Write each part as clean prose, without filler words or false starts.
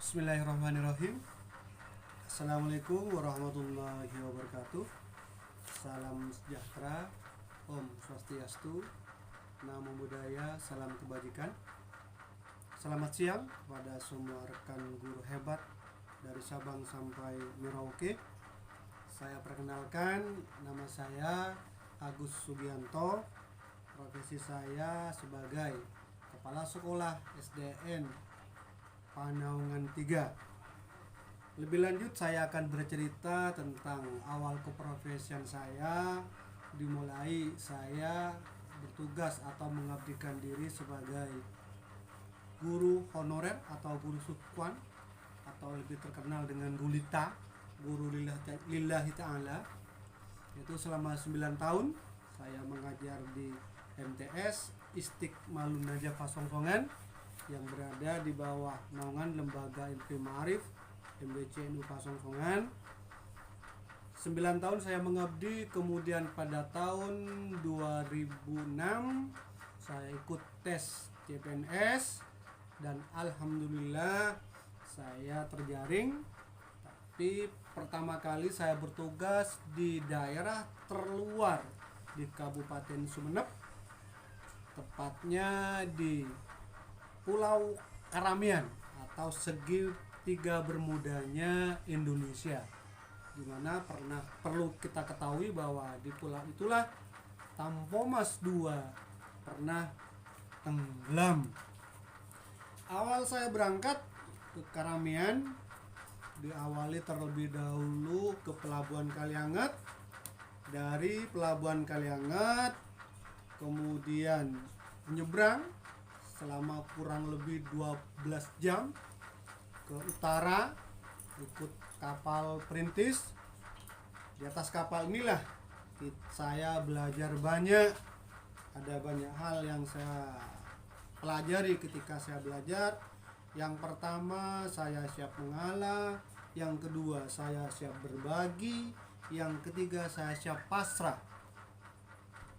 Bismillahirrahmanirrahim. Assalamualaikum warahmatullahi wabarakatuh. Salam sejahtera, Om Swastiastu, Namo Buddhaya, salam kebajikan. Selamat siang kepada semua rekan guru hebat dari Sabang sampai Merauke. Saya perkenalkan, nama saya Agus Sugianto. Profesi saya sebagai Kepala Sekolah SDN Panaungan 3. Lebih lanjut saya akan bercerita tentang awal keprofesian saya, dimulai saya bertugas atau mengabdikan diri sebagai guru honorer atau guru subkuan atau lebih terkenal dengan gulita, guru lillahi ta'ala. Itu selama 9 tahun saya mengajar di MTS Istiqmalun Najaf Pasongsongan yang berada di bawah naungan Lembaga Ilmu Ma'arif MBC NU Pasongsongan. 9 tahun saya mengabdi, kemudian pada tahun 2006 saya ikut tes CPNS dan alhamdulillah saya terjaring. Tapi pertama kali saya bertugas di daerah terluar di Kabupaten Sumeneb, tepatnya di Pulau Karamian atau segitiga bermudanya Indonesia, dimana perlu kita ketahui bahwa di pulau itulah Tampomas II pernah tenggelam. Awal saya berangkat ke Karamian diawali terlebih dahulu ke Pelabuhan Kaliangat. Dari Pelabuhan Kaliangat kemudian menyeberang selama kurang lebih 12 jam ke utara, ikut kapal perintis. Di atas kapal inilah saya belajar banyak. Ada banyak hal yang saya pelajari ketika saya belajar. Yang pertama, saya siap mengalah. Yang kedua, saya siap berbagi. Yang ketiga, saya siap pasrah.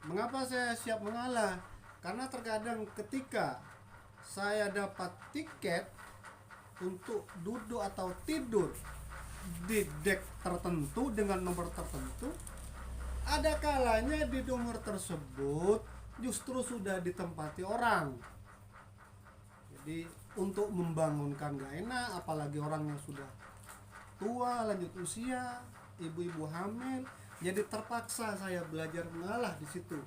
Mengapa saya siap mengalah? Karena terkadang ketika saya dapat tiket untuk duduk atau tidur di dek tertentu dengan nomor tertentu, ada kalanya di nomor tersebut justru sudah ditempati orang. Jadi untuk membangunkan gak enak, apalagi orang yang sudah tua, lanjut usia, ibu-ibu hamil. Jadi terpaksa saya belajar mengalah di situ.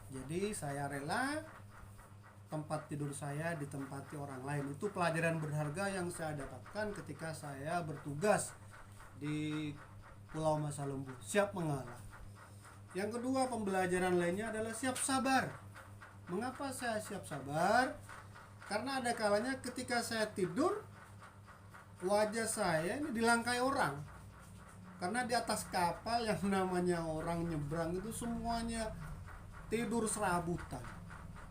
Jadi saya rela tempat tidur saya ditempati orang lain. Itu pelajaran berharga yang saya dapatkan ketika saya bertugas di Pulau Masa Lembu. Siap mengalah. Yang kedua, pembelajaran lainnya adalah siap sabar. Mengapa saya siap sabar? Karena ada kalanya ketika saya tidur, wajah saya ini dilangkai orang. Karena di atas kapal yang namanya orang nyebrang itu semuanya tidur serabutan,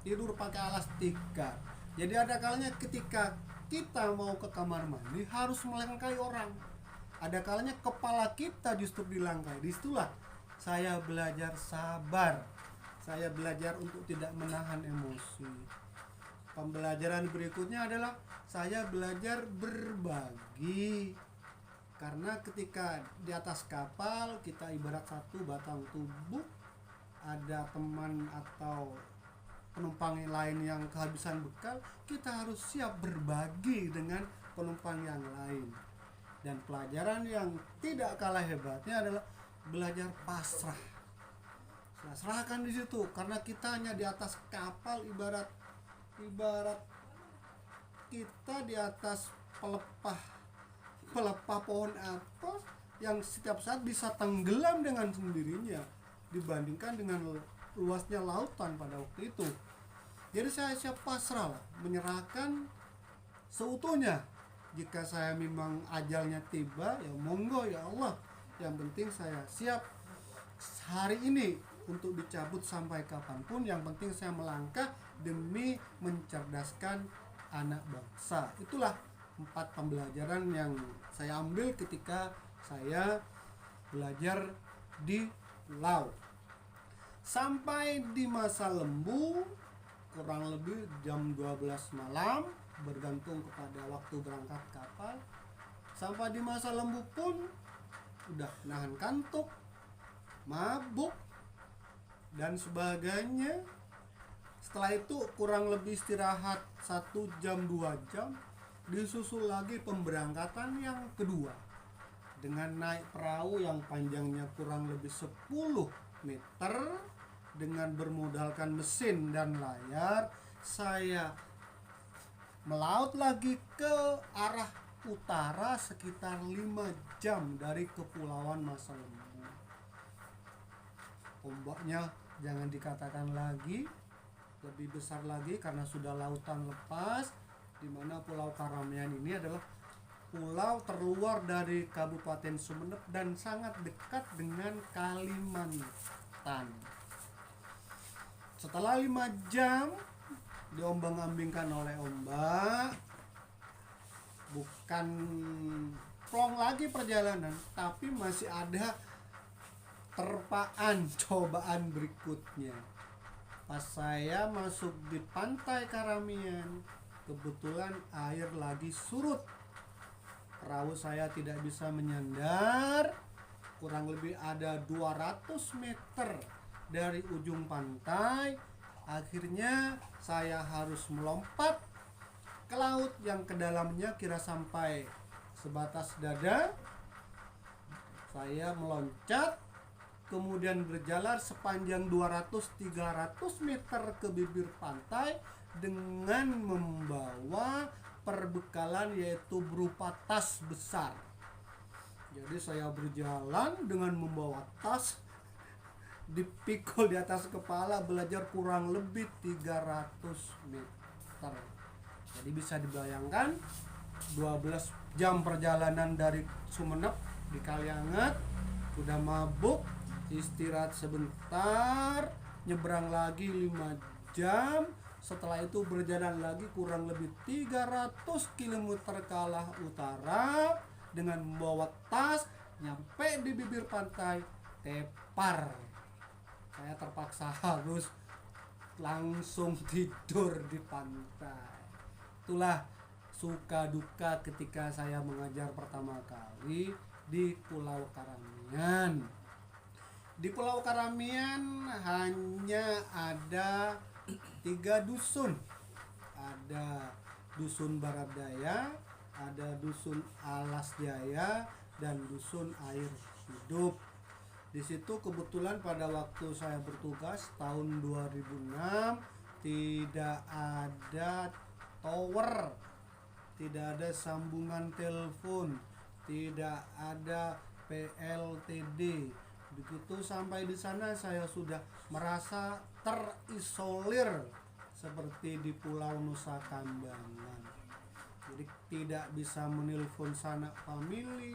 tidur pakai alas tikar. Jadi ada kalanya ketika kita mau ke kamar mandi harus melangkai orang. Ada kalanya kepala kita justru dilangkai. Disitulah saya belajar sabar. Saya belajar untuk tidak menahan emosi. Pembelajaran berikutnya adalah saya belajar berbagi. Karena ketika di atas kapal kita ibarat satu batang tubuh, ada teman atau penumpang lain yang kehabisan bekal, kita harus siap berbagi dengan penumpang yang lain. Dan pelajaran yang tidak kalah hebatnya adalah belajar pasrah. Saya serahkan di situ karena kita hanya di atas kapal, ibarat kita di atas pelepah pohon apa yang setiap saat bisa tenggelam dengan sendirinya dibandingkan dengan luasnya lautan pada waktu itu. Jadi saya siap pasrah, menyerahkan seutuhnya. Jika saya memang ajalnya tiba, ya monggo ya Allah. Yang penting saya siap hari ini untuk dicabut sampai kapanpun. Yang penting saya melangkah demi mencerdaskan anak bangsa. Itulah 4 pembelajaran yang saya ambil ketika saya belajar di pulau. Sampai di Masa Lembu kurang lebih jam 12 malam bergantung kepada waktu berangkat kapal. Sampai di Masa Lembu pun udah nahan kantuk, mabuk dan sebagainya. Setelah itu kurang lebih istirahat 1 jam 2 jam, disusul lagi pemberangkatan yang kedua dengan naik perahu yang panjangnya kurang lebih 10 meter. Dengan bermodalkan mesin dan layar, saya melaut lagi ke arah utara sekitar 5 jam dari Kepulauan Masa Lembu. Ombaknya jangan dikatakan lagi, lebih besar lagi karena sudah lautan lepas, di mana Pulau Karamian ini adalah pulau terluar dari Kabupaten Sumeneb dan sangat dekat dengan Kalimantan. Setelah 5 jam diombang-ambingkan oleh ombak, bukan plong lagi perjalanan, tapi masih ada terpaan cobaan berikutnya. Pas saya masuk di pantai Karamian, kebetulan air lagi surut. Perahu saya tidak bisa menyandar, kurang lebih ada 200 meter dari ujung pantai. Akhirnya saya harus melompat ke laut yang kedalamnya kira sampai sebatas dada. Saya meloncat, kemudian berjalan sepanjang 200-300 meter ke bibir pantai dengan membawa perbekalan, yaitu berupa tas besar. Jadi saya berjalan dengan membawa tas, dipikul di atas kepala, belajar kurang lebih 300 meter. Jadi bisa dibayangkan 12 jam perjalanan dari Sumeneb di Kalianget, sudah mabuk, istirahat sebentar, nyebrang lagi 5 jam. Setelah itu berjalan lagi kurang lebih 300 km ke arah utara dengan membawa tas. Nyampe di bibir pantai, tepar. Saya terpaksa harus langsung tidur di pantai. Itulah suka duka ketika saya mengajar pertama kali di Pulau Karamian. Di Pulau Karamian hanya ada 3 dusun. Ada dusun Barat Daya, ada dusun Alas Jaya, dan dusun Air Hidup. Di situ kebetulan pada waktu saya bertugas tahun 2006 tidak ada tower, tidak ada sambungan telepon, tidak ada PLTD. Begitu sampai di sana saya sudah merasa terisolir seperti di Pulau Nusa Kambangan. Jadi tidak bisa menelpon sanak famili,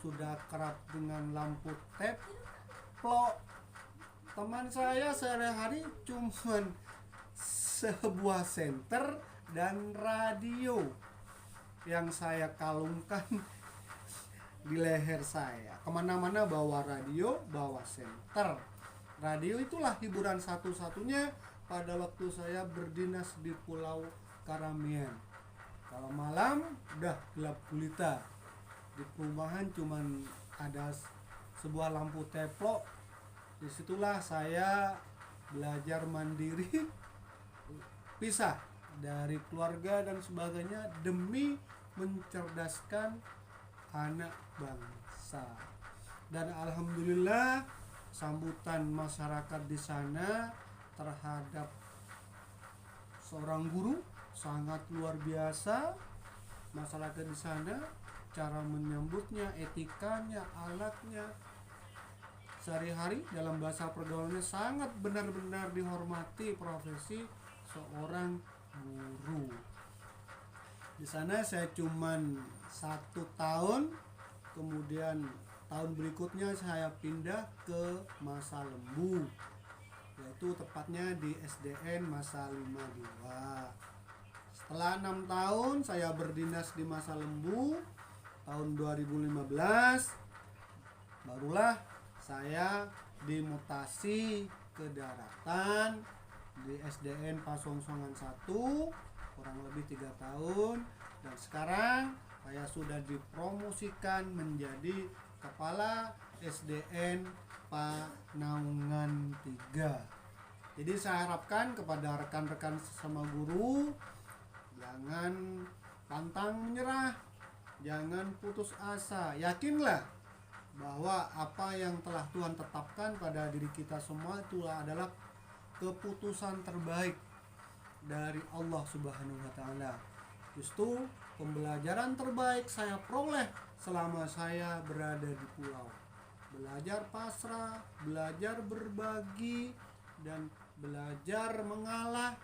sudah kerap dengan lampu teplok. Teman saya sehari-hari cuman sebuah senter dan radio yang saya kalungkan di leher saya. Kemana-mana bawa radio, bawa senter. Radio itulah hiburan satu-satunya pada waktu saya berdinas di Pulau Karamian. Kalau malam udah gelap gulita. Di perumahan cuman ada sebuah lampu teplok. Disitulah saya belajar mandiri, pisah dari keluarga dan sebagainya demi mencerdaskan anak bangsa. Dan alhamdulillah sambutan masyarakat di sana terhadap seorang guru sangat luar biasa. Masyarakat di sana, cara menyambutnya, etikanya, alatnya, sehari-hari dalam bahasa pergaulannya sangat benar-benar dihormati profesi seorang guru. Di sana saya cuman 1 tahun, kemudian tahun berikutnya saya pindah ke Masa Lembu, yaitu tepatnya di SDN Masa 52. Setelah 6 tahun saya berdinas di Masa Lembu, tahun 2015 barulah saya dimutasi ke daratan di SDN Pasongsongan 1, kurang lebih 3 tahun, dan sekarang saya sudah dipromosikan menjadi Kepala SDN Panaungan 3. Jadi saya harapkan kepada rekan-rekan sesama guru, jangan pantang menyerah, jangan putus asa. Yakinlah bahwa apa yang telah Tuhan tetapkan pada diri kita semua itu adalah keputusan terbaik dari Allah Subhanahu wa taala. Justru pembelajaran terbaik saya peroleh selama saya berada di pulau. Belajar pasrah, belajar berbagi, dan belajar mengalah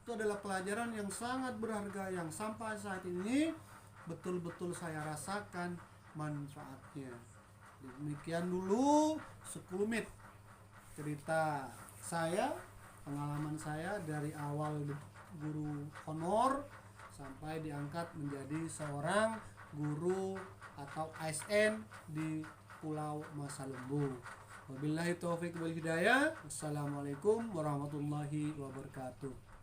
itu adalah pelajaran yang sangat berharga yang sampai saat ini betul-betul saya rasakan manfaatnya. Demikian dulu sekelumit cerita saya, pengalaman saya dari awal guru honor sampai diangkat menjadi seorang guru atau ASN di Pulau Masa Lembu. Wabillahi taufiq wal hidayah. Wassalamualaikum warahmatullahi wabarakatuh.